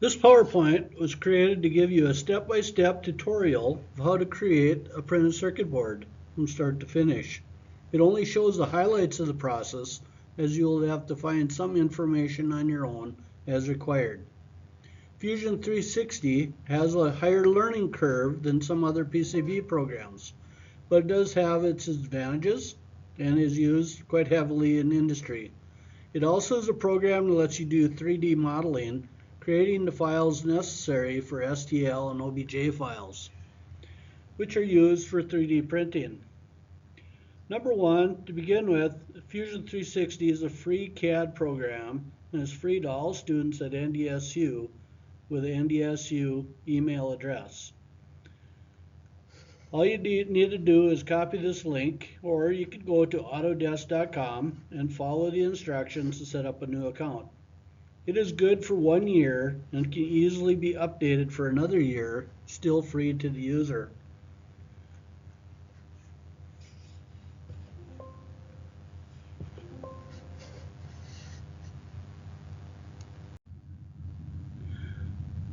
This PowerPoint was created to give you a step-by-step tutorial of how to create a printed circuit board from start to finish. It only shows the highlights of the process, as you will have to find some information on your own as required. Fusion 360 has a higher learning curve than some other PCB programs, but it does have its advantages and is used quite heavily in industry. It also is a program that lets you do 3D modeling, creating the files necessary for STL and OBJ files, which are used for 3D printing. Number one, to begin with, Fusion 360 is a free CAD program and is free to all students at NDSU with an NDSU email address. All you need to do is copy this link, or you could go to autodesk.com and follow the instructions to set up a new account. It is good for 1 year and can easily be updated for another year, still free to the user.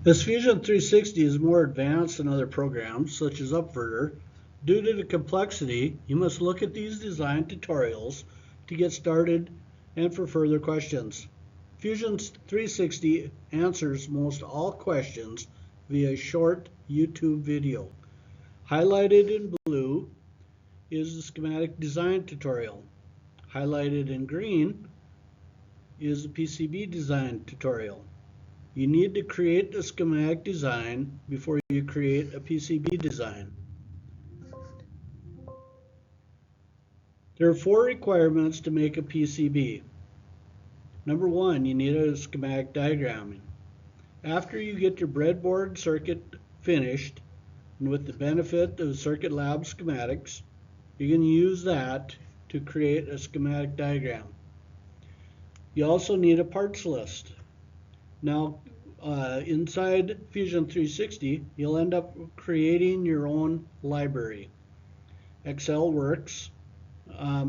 As Fusion 360 is more advanced than other programs, such as Upverter, due to the complexity, you must look at these design tutorials to get started and for further questions. Fusion 360 answers most all questions via a short YouTube video. Highlighted in blue is the schematic design tutorial. Highlighted in green is the PCB design tutorial. You need to create the schematic design before you create a PCB design. There are 4 requirements to make a PCB. Number 1, you need a schematic diagramming. After you get your breadboard circuit finished, and with the benefit of Circuit Lab schematics, you can use that to create a schematic diagram. You also need a parts list. Now, inside Fusion 360, you'll end up creating your own library. Excel works,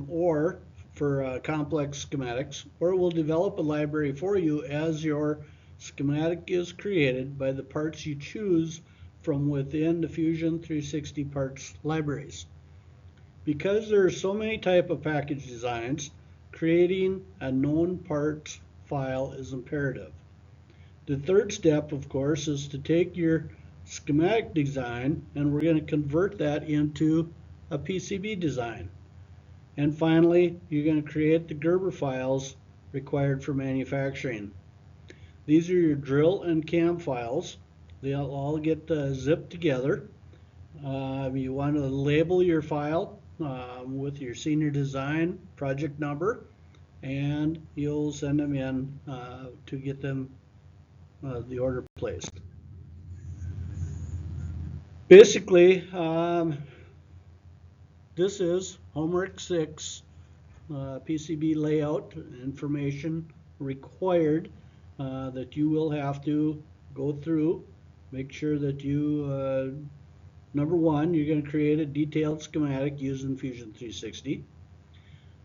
or for complex schematics, or it will develop a library for you as your schematic is created by the parts you choose from within the Fusion 360 parts libraries. Because there are so many types of package designs, creating a known parts file is imperative. The third step, of course, is to take your schematic design and we're going to convert that into a PCB design. And finally, you're going to create the Gerber files required for manufacturing. These are your drill and cam files. They'll all get zipped together. You want to label your file with your senior design project number, and you'll send them in to get them the order placed. Basically, this is homework 6, PCB layout information required that you will have to go through. Make sure that you, number 1, you're going to create a detailed schematic using Fusion 360.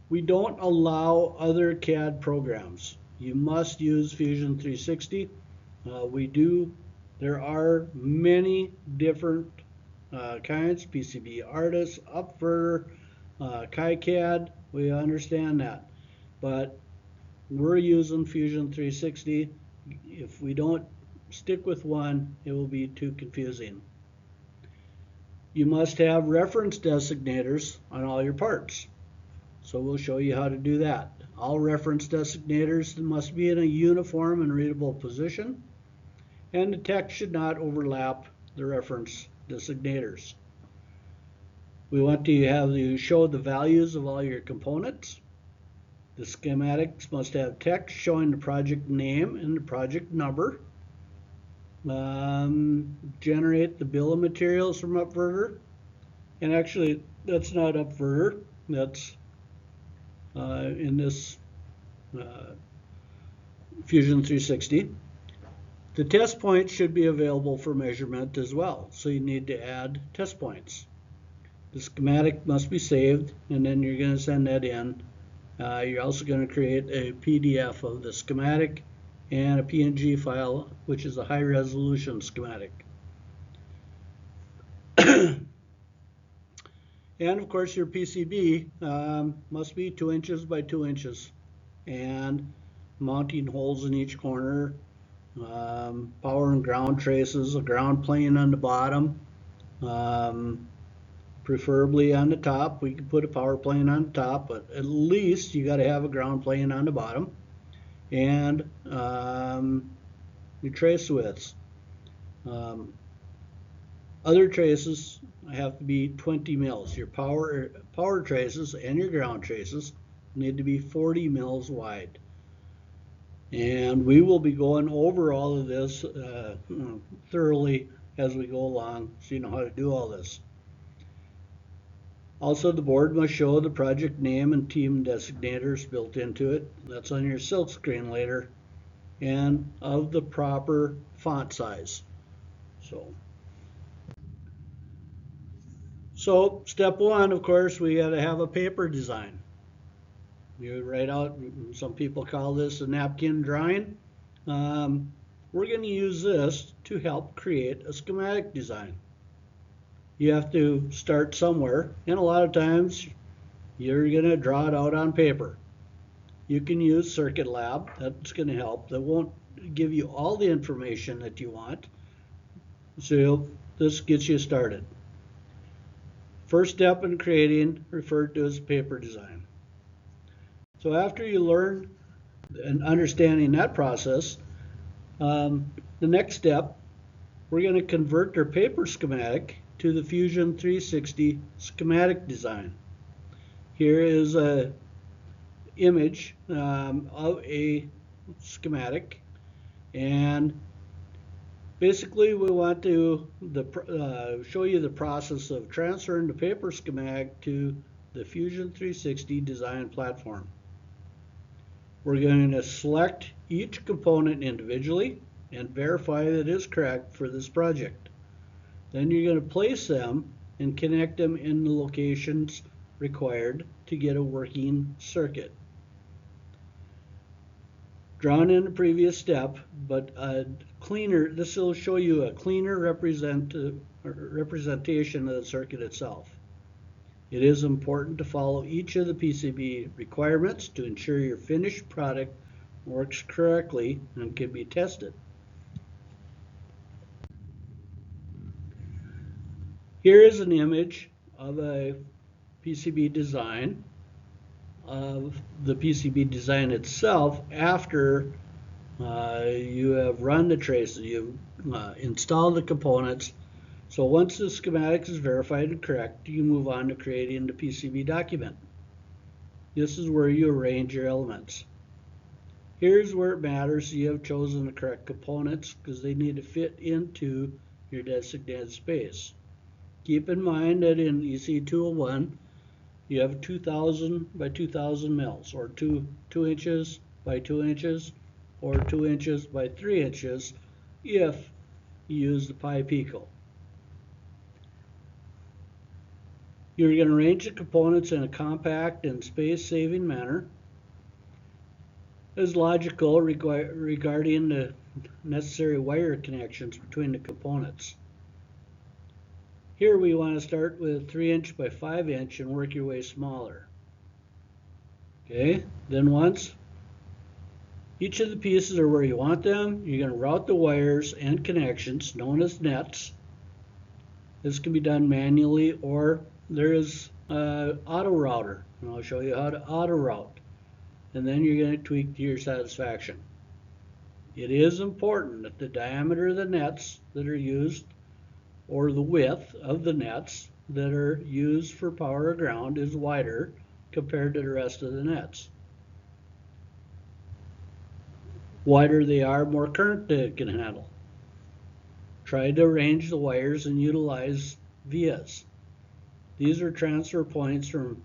We don't allow other CAD programs. You must use Fusion 360. There are many different kinds, PCB Artist, Upverter, KiCad, we understand that. But we're using Fusion 360. If we don't stick with one, it will be too confusing. You must have reference designators on all your parts. So we'll show you how to do that. All reference designators must be in a uniform and readable position, and the text should not overlap the reference designators. We want to have you show the values of all your components. The schematics must have text showing the project name and the project number. Generate the bill of materials from Upverter. And actually, that's not Upverter. That's in this Fusion 360. The test points should be available for measurement as well, so you need to add test points. The schematic must be saved, and then you're going to send that in. You're also going to create a PDF of the schematic and a PNG file, which is a high resolution schematic. And of course your PCB must be 2 inches by 2 inches, and mounting holes in each corner, power and ground traces, a ground plane on the bottom, preferably on the top. We can put a power plane on the top, but at least you got to have a ground plane on the bottom, and your trace widths. Other traces have to be 20 mils. Your power traces and your ground traces need to be 40 mils wide. And we will be going over all of this thoroughly as we go along, so you know how to do all this. Also, the board must show the project name and team designators built into it. That's on your silk screen later, and of the proper font size. So step one, of course, we got to have a paper design. You write out, some people call this a napkin drawing. We're going to use this to help create a schematic design. You have to start somewhere, and a lot of times you're going to draw it out on paper. You can use Circuit Lab. That's going to help. That won't give you all the information that you want. So this gets you started. First step in creating, referred to as paper design. So after you learn and understanding that process, the next step, we're going to convert our paper schematic to the Fusion360 schematic design. Here is an image of a schematic, and basically we want to show you the process of transferring the paper schematic to the Fusion360 design platform. We're going to select each component individually and verify that it is correct for this project. Then you're going to place them and connect them in the locations required to get a working circuit. Drawn in the previous step, but a cleaner, this will show you a cleaner representation of the circuit itself. It is important to follow each of the PCB requirements to ensure your finished product works correctly and can be tested. Here is an image of a PCB design, of the PCB design itself after you have run the traces, you've installed the components. So once the schematic is verified and correct, you move on to creating the PCB document. This is where you arrange your elements. Here's where it matters you have chosen the correct components, because they need to fit into your designated space. Keep in mind that in ECE 201, you have 2,000 by 2,000 mils, or 2 inches by 2 inches, or 2 inches by 3 inches if you use the pi pico. You're going to arrange the components in a compact and space-saving manner. It's logical regarding the necessary wire connections between the components. Here we want to start with 3 inch by 5 inch and work your way smaller. Okay, then once each of the pieces are where you want them, you're going to route the wires and connections, known as nets. This can be done manually, or there is an auto router, and I'll show you how to auto route. And then you're going to tweak to your satisfaction. It is important that the diameter of the nets that are used, or the width of the nets that are used for power or ground, is wider compared to the rest of the nets. Wider they are, more current they can handle. Try to arrange the wires and utilize vias. These are transfer points from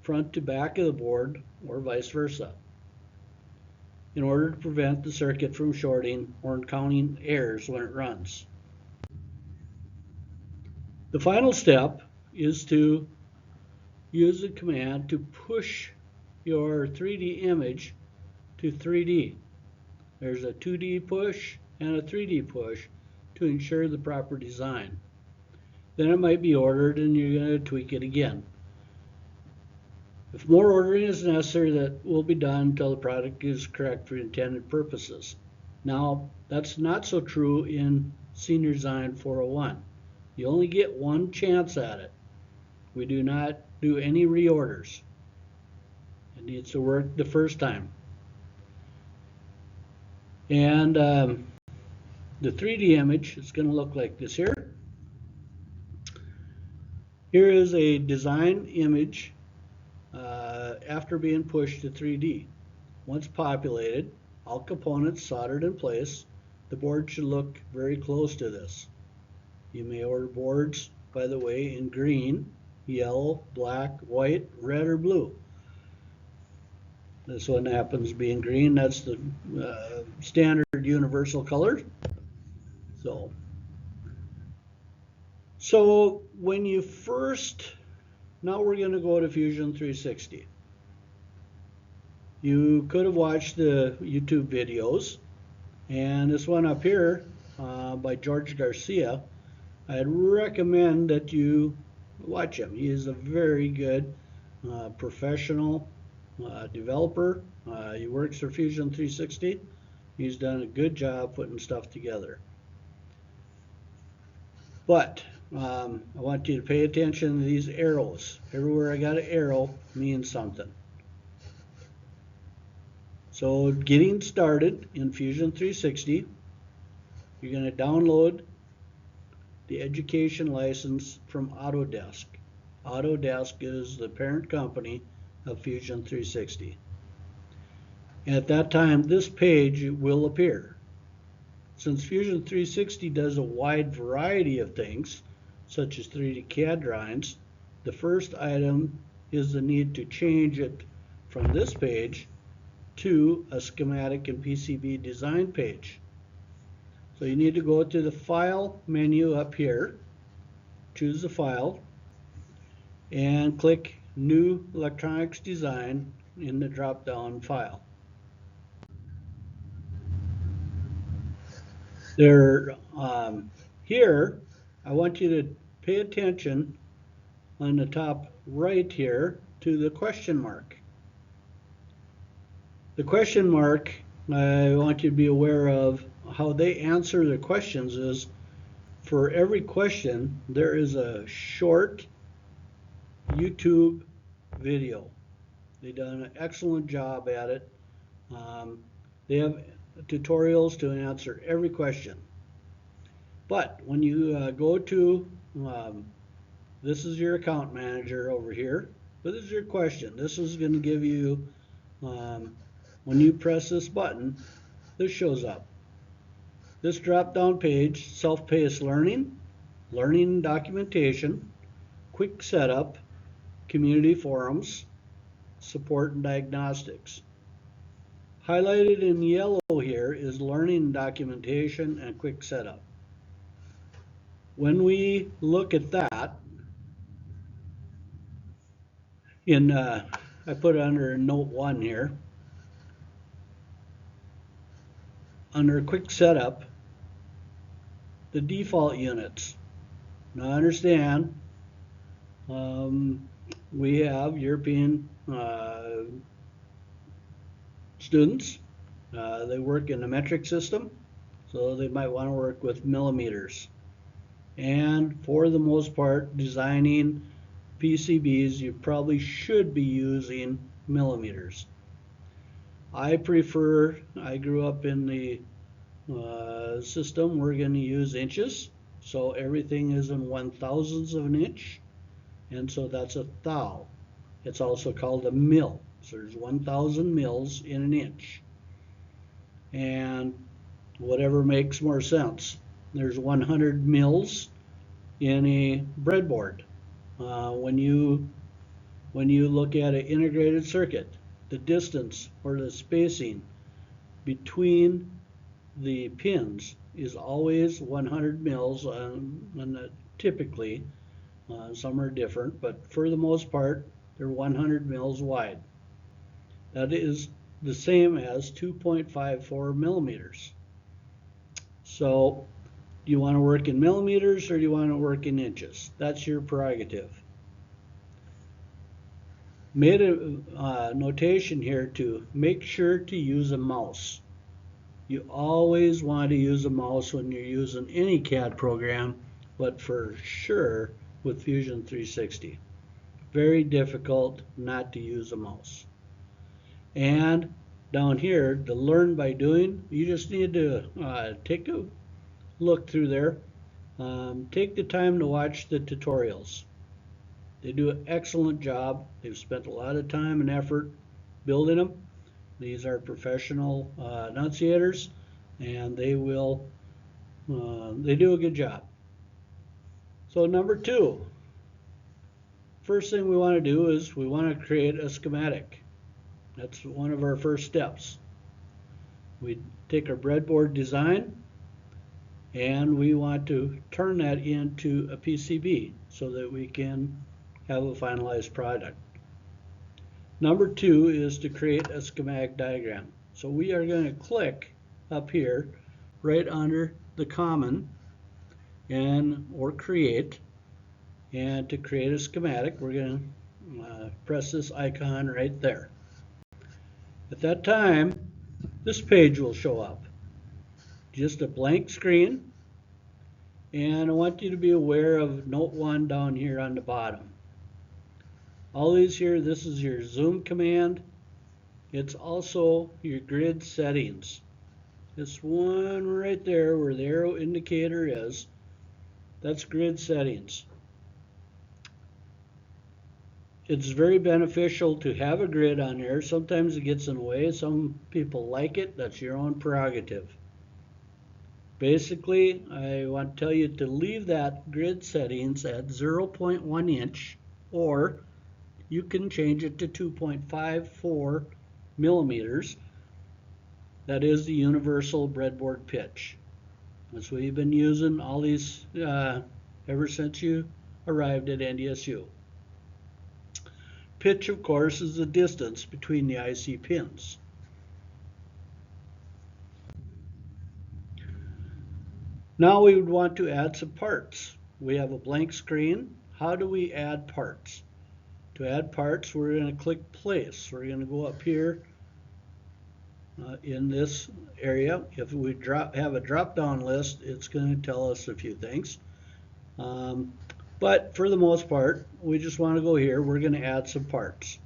front to back of the board, or vice versa, in order to prevent the circuit from shorting or encountering errors when it runs. The final step is to use the command to push your 3D image to 3D. There's a 2D push and a 3D push to ensure the proper design. Then it might be ordered and you're going to tweak it again. If more ordering is necessary, that will be done until the product is correct for intended purposes. Now, that's not so true in Senior Design 401. You only get one chance at it. We do not do any reorders. It needs to work the first time. And the 3D image is going to look like this here. Here is a design image after being pushed to 3D. Once populated, all components soldered in place, the board should look very close to this. You may order boards, by the way, in green, yellow, black, white, red, or blue. This one happens to be in green. That's the standard universal color. So when you first, now we're going to go to Fusion 360. You could have watched the YouTube videos, and this one up here by George Garcia, I'd recommend that you watch him. He is a very good professional developer. He works for Fusion 360. He's done a good job putting stuff together. But I want you to pay attention to these arrows. Everywhere I got an arrow means something. So getting started in Fusion 360, you're going to download the education license from Autodesk. Autodesk is the parent company of Fusion 360. And at that time, this page will appear. Since Fusion 360 does a wide variety of things, such as 3D CAD drawings, the first item is the need to change it from this page to a schematic and PCB design page. So you need to go to the File menu up here, choose the file, and click New Electronics Design in the drop-down file. Here, I want you to pay attention on the top right here to the question mark. The question mark, I want you to be aware of how they answer their questions is, for every question, there is a short YouTube video. They've done an excellent job at it. They have tutorials to answer every question. But when you go to, this is your account manager over here. This is your question. This is going to give you, when you press this button, this shows up. This drop-down page, self-paced learning, learning and documentation, quick setup, community forums, support and diagnostics. Highlighted in yellow here is learning and documentation and quick setup. When we look at that, I put it under note 1 here. Under quick setup, the default units. Now understand, we have European students. They work in a metric system, so they might want to work with millimeters. And for the most part, designing PCBs, you probably should be using millimeters. I grew up in the system, we're going to use inches, so everything is in 1/1000ths of an inch, and so that's a thou. It's also called a mil, so there's 1,000 mils in an inch, and whatever makes more sense. There's 100 mils in a breadboard. When you look at an integrated circuit, the distance or the spacing between the pins is always 100 mils, and typically some are different, but for the most part they're 100 mils wide. That is the same as 2.54 millimeters. So do you want to work in millimeters or do you want to work in inches? That's your prerogative. Made a notation here to make sure to use a mouse. You always want to use a mouse when you're using any CAD program, but for sure with Fusion 360. Very difficult not to use a mouse. And down here, to learn by doing, you just need to take a look through there. Take the time to watch the tutorials. They do an excellent job. They've spent a lot of time and effort building them. These are professional enunciators, and they do a good job. So number 2, first thing we want to do is we want to create a schematic. That's one of our first steps. We take our breadboard design and we want to turn that into a PCB so that we can have a finalized product. Number 2 is to create a schematic diagram. So we are going to click up here right under the common or create, and to create a schematic we're going to press this icon right there. At that time, this page will show up. Just a blank screen, and I want you to be aware of note 1 down here on the bottom. All these here, this is your zoom command. It's also your grid settings. This one right there where the arrow indicator is, that's grid settings. It's very beneficial to have a grid on there. Sometimes it gets in the way. Some people like it. That's your own prerogative. Basically, I want to tell you to leave that grid settings at 0.1 inch, or you can change it to 2.54 millimeters. That is the universal breadboard pitch. That's what you've been using all these ever since you arrived at NDSU. Pitch, of course, is the distance between the IC pins. Now we would want to add some parts. We have a blank screen. How do we add parts? To add parts, we're going to click place. We're going to go up here in this area. If we have a drop-down list, it's going to tell us a few things. But for the most part, we just want to go here. We're going to add some parts.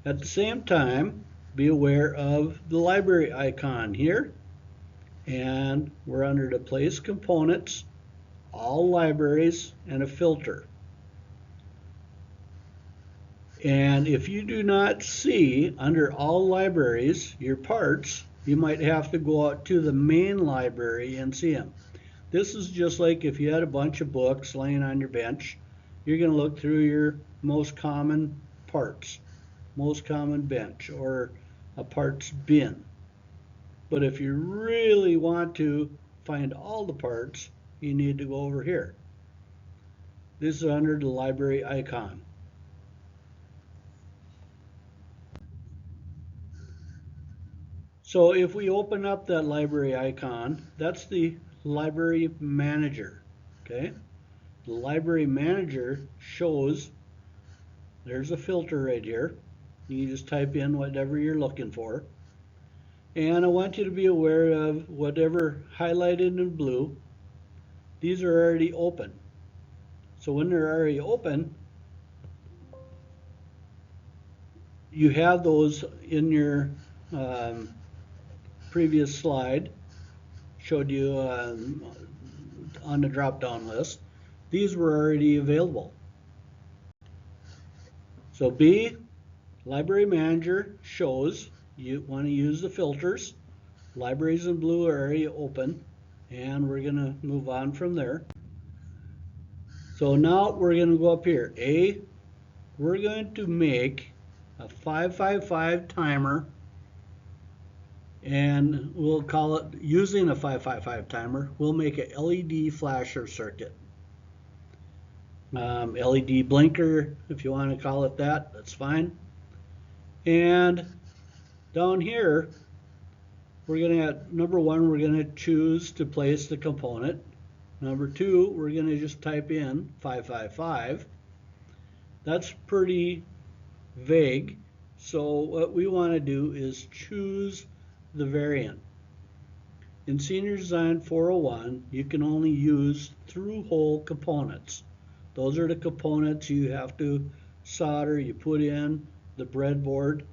At the same time, be aware of the library icon here. And we're under the place components, all libraries, and a filter. And if you do not see under all libraries your parts, you might have to go out to the main library and see them. This is just like if you had a bunch of books laying on your bench. You're going to look through your most common parts, most common bench, or a parts bin. But if you really want to find all the parts, you need to go over here. This is under the library icon. So if we open up that library icon, that's the library manager. Okay? The library manager shows, there's a filter right here. You just type in whatever you're looking for. And I want you to be aware of whatever highlighted in blue. These are already open. So when they're already open, you have those in your previous slide. Showed you on the drop-down list. These were already available. So B, library manager shows you want to use the filters. Libraries in blue are already open, and we're going to move on from there. So now we're going to go up here. A, we're going to make a 555 timer, and we'll call it, using a 555 timer, we'll make a LED flasher circuit. LED blinker, if you want to call it that, that's fine. And Down here, we're going to, number one, we're going to choose to place the component. Number two, we're going to just type in 555. That's pretty vague. So what we want to do is choose the variant. In Senior Design 401, you can only use through-hole components. Those are the components you have to solder. You put in the breadboard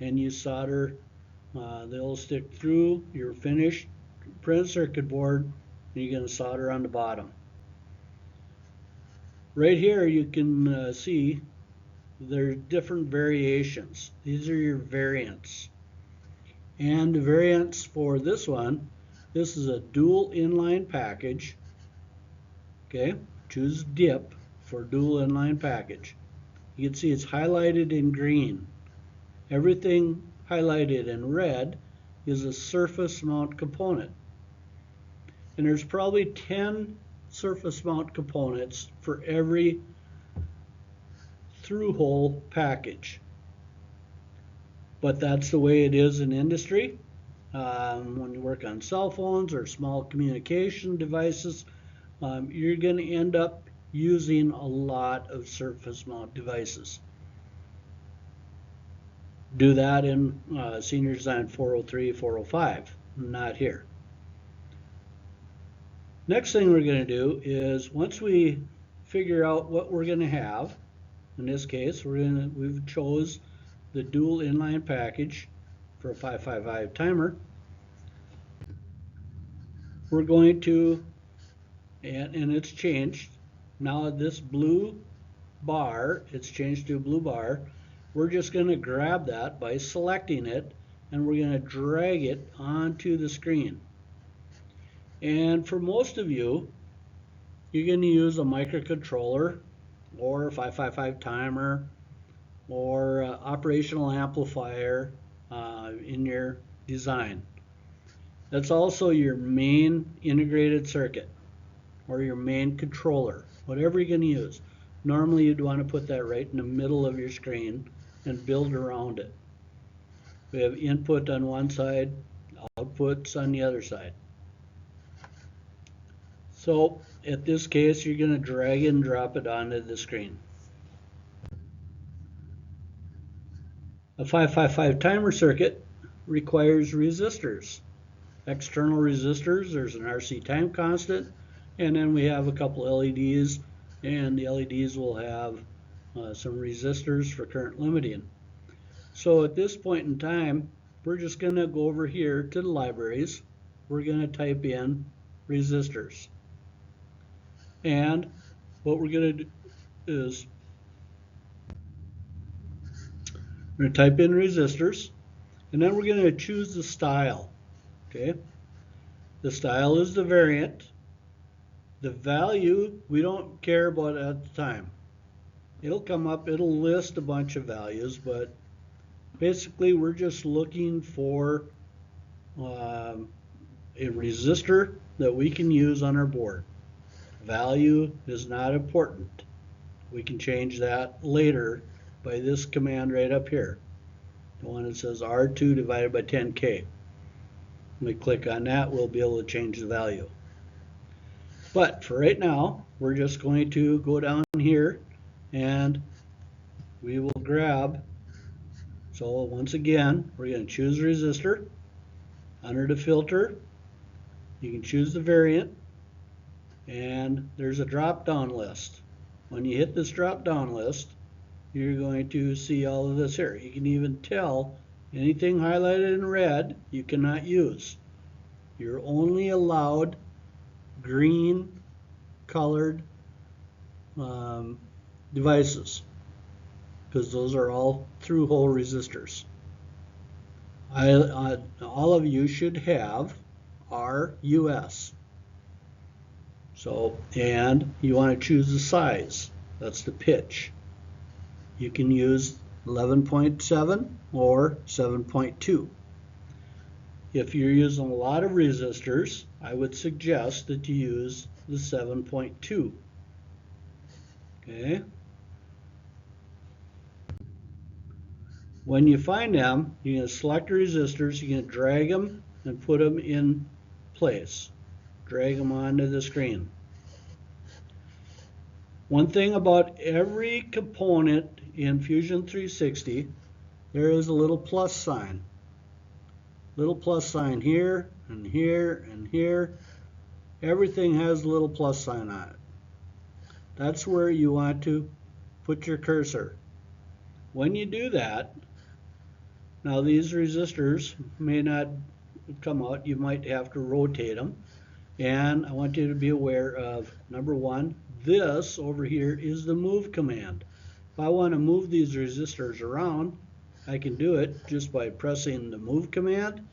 and you solder. They'll stick through your finished printed circuit board, and you're going to solder on the bottom. Right here you can see there's different variations. These are your variants. And the variants for this one, this is a dual inline package. Okay, choose dip for dual inline package. You can see it's highlighted in green. Everything highlighted in red is a surface mount component. And there's probably 10 surface mount components for every through-hole package. But that's the way it is in industry. When you work on cell phones or small communication devices, you're going to end up using a lot of surface mount devices. Do that in Senior Design 403, 405, not here. Next thing we're going to do is, once we figure out what we're going to have, in this case we've chose the dual inline package for a 555 timer, we're going to, and it's changed now, this blue bar, it's changed to a blue bar. We're just going to grab that by selecting it, and we're going to drag it onto the screen. And for most of you, you're going to use a microcontroller or a 555 timer or operational amplifier in your design. That's also your main integrated circuit or your main controller, whatever you're going to use. Normally you'd want to put that right in the middle of your screen and build around it. We have input on one side, outputs on the other side. So at this case, you're going to drag and drop it onto the screen. A 555 timer circuit requires resistors. External resistors, there's an RC time constant, and then we have a couple LEDs, and the LEDs will have some resistors for current limiting. So at this point in time, we're just going to go over here to the libraries. We're going to type in resistors. And what we're going to do is we're going to type in resistors, and then we're going to choose the style. Okay, the style is the variant. The value we don't care about at the time. It'll come up, it'll list a bunch of values, but basically we're just looking for a resistor that we can use on our board. Value is not important. We can change that later by this command right up here, the one that says R2 divided by 10K. When we click on that, we'll be able to change the value. But for right now, we're just going to go down here and we will grab. So once again, we're going to choose resistor. Under the filter, you can choose the variant, and there's a drop-down list. When you hit this drop-down list, you're going to see all of this here. You can even tell anything highlighted in red you cannot use. You're only allowed green colored devices, because those are all through-hole resistors. All of you should have RUS. So, and you want to choose the size. That's the pitch. You can use 11.7 or 7.2. If you're using a lot of resistors, I would suggest that you use the 7.2. Okay. When you find them, you're going to select the resistors, you're going to drag them and put them in place. Drag them onto the screen. One thing about every component in Fusion 360, there is a little plus sign. Little plus sign here and here and here. Everything has a little plus sign on it. That's where you want to put your cursor. When you do that, now these resistors may not come out. You might have to rotate them. And I want you to be aware of, number one, this over here is the move command. If I want to move these resistors around, I can do it just by pressing the move command,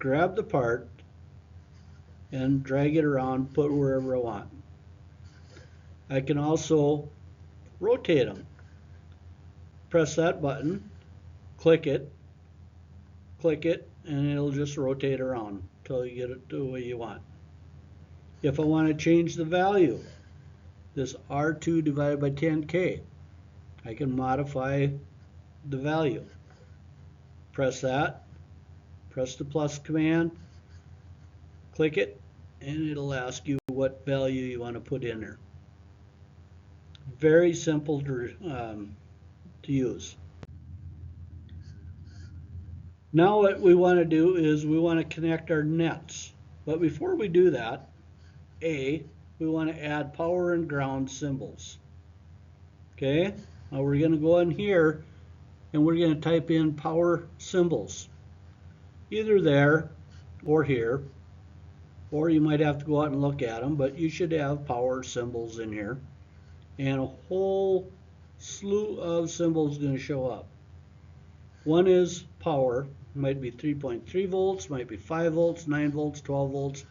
grab the part, and drag it around, put it wherever I want. I can also rotate them. Press that button, click it, and it'll just rotate around until you get it the way you want. If I want to change the value, this R2 divided by 10K, I can modify the value. Press that, press the plus command, click it, and it'll ask you what value you want to put in there. Very simple to use. Now what we want to do is we want to connect our nets. But before we do that, we want to add power and ground symbols. Okay, now we're going to go in here and we're going to type in power symbols. Either there or here, or you might have to go out and look at them, but you should have power symbols in here. And a whole slew of symbols going to show up. One is power, might be 3.3 volts, might be 5 volts, 9 volts, 12 volts.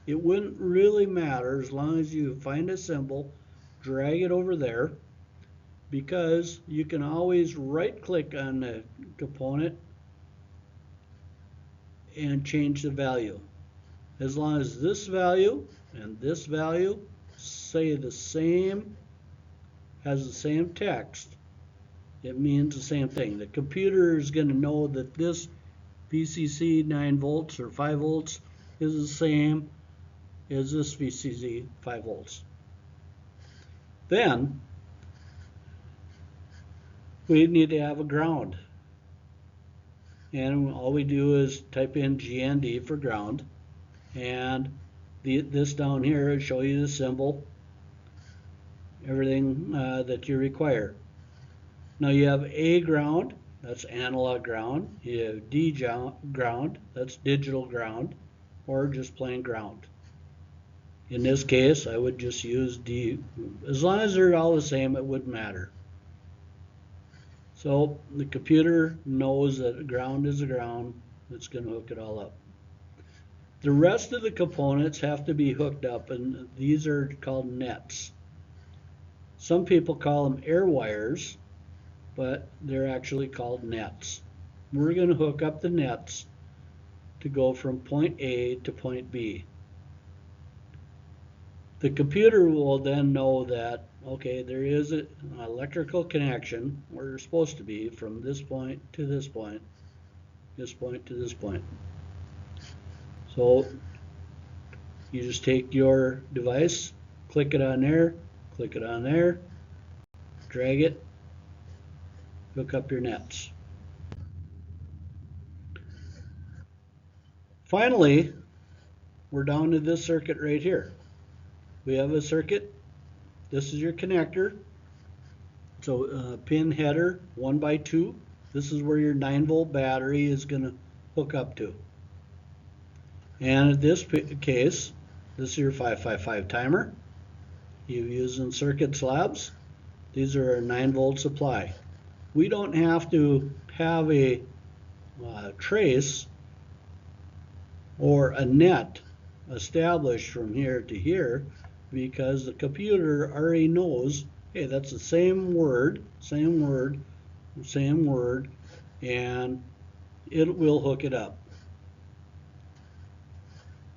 It wouldn't really matter as long as you find a symbol, drag it over there, because you can always right click on the component and change the value. As long as this value and this value say the same, has the same text, it means the same thing. The computer is going to know that this VCC 9 volts or 5 volts is the same as this VCC 5 volts. Then we need to have a ground. And all we do is type in GND for ground. And this down here will show you the symbol, everything that you require. Now you have A ground, that's analog ground. You have D ground, that's digital ground, or just plain ground. In this case, I would just use D. As long as they're all the same, it wouldn't matter. So the computer knows that ground is a ground. It's going to hook it all up. The rest of the components have to be hooked up, and these are called nets. Some people call them air wires, but they're actually called nets. We're going to hook up the nets to go from point A to point B. The computer will then know that, okay, there is an electrical connection where you're supposed to be from this point to this point to this point. So you just take your device, click it on there, drag it, hook up your nets. Finally, we're down to this circuit right here. We have a circuit. This is your connector. So pin header 1x2. This is where your 9-volt battery is going to hook up to. And in this case, this is your 555 timer. You use in circuit slabs. These are our 9-volt supply. We don't have to have a trace or a net established from here to here, because the computer already knows, hey, that's the same word, and it will hook it up.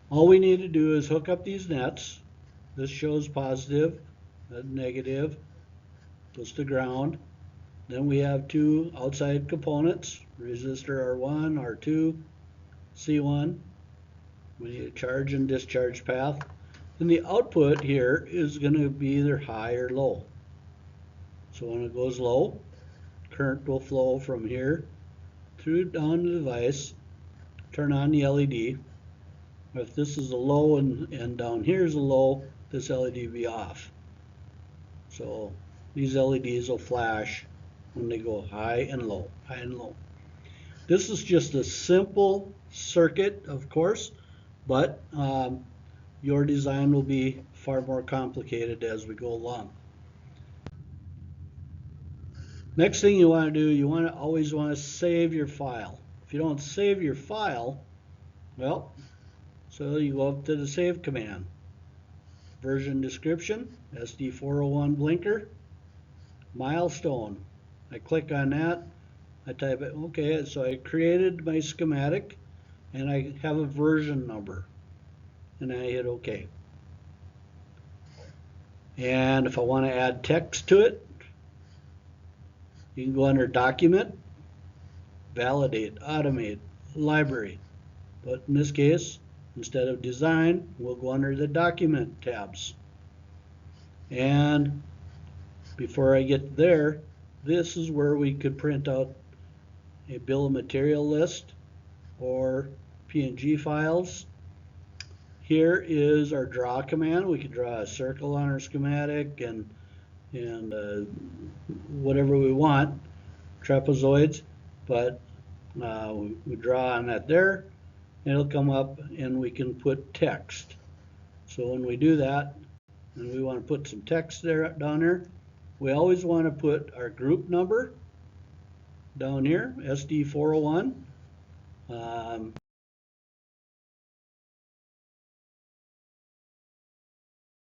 All we need to do is hook up these nets. This shows positive, negative, goes to ground. Then we have two outside components, resistor R1, R2, C1. We need a charge and discharge path. Then the output here is going to be either high or low. So when it goes low, current will flow from here through down the device, turn on the LED. If this is a low and down here is a low, this LED will be off. So these LEDs will flash when they go high and low, high and low. This is just a simple circuit, of course, but your design will be far more complicated as we go along. Next thing you want to do, you always want to save your file. If you don't save your file, well, so you go up to the save command. Version description, SD401 blinker, milestone. I click on that, I type it, okay, so I created my schematic and I have a version number and I hit OK. And if I want to add text to it, you can go under document, validate, automate, library. But in this case, instead of design, we'll go under the document tabs. And before I get there, this is where we could print out a bill of material list or PNG files. Here is our draw command. We could draw a circle on our schematic and whatever we want, trapezoids, but we draw on that there, and it'll come up and we can put text. So when we do that, and we want to put some text down there, we always want to put our group number down here, SD401.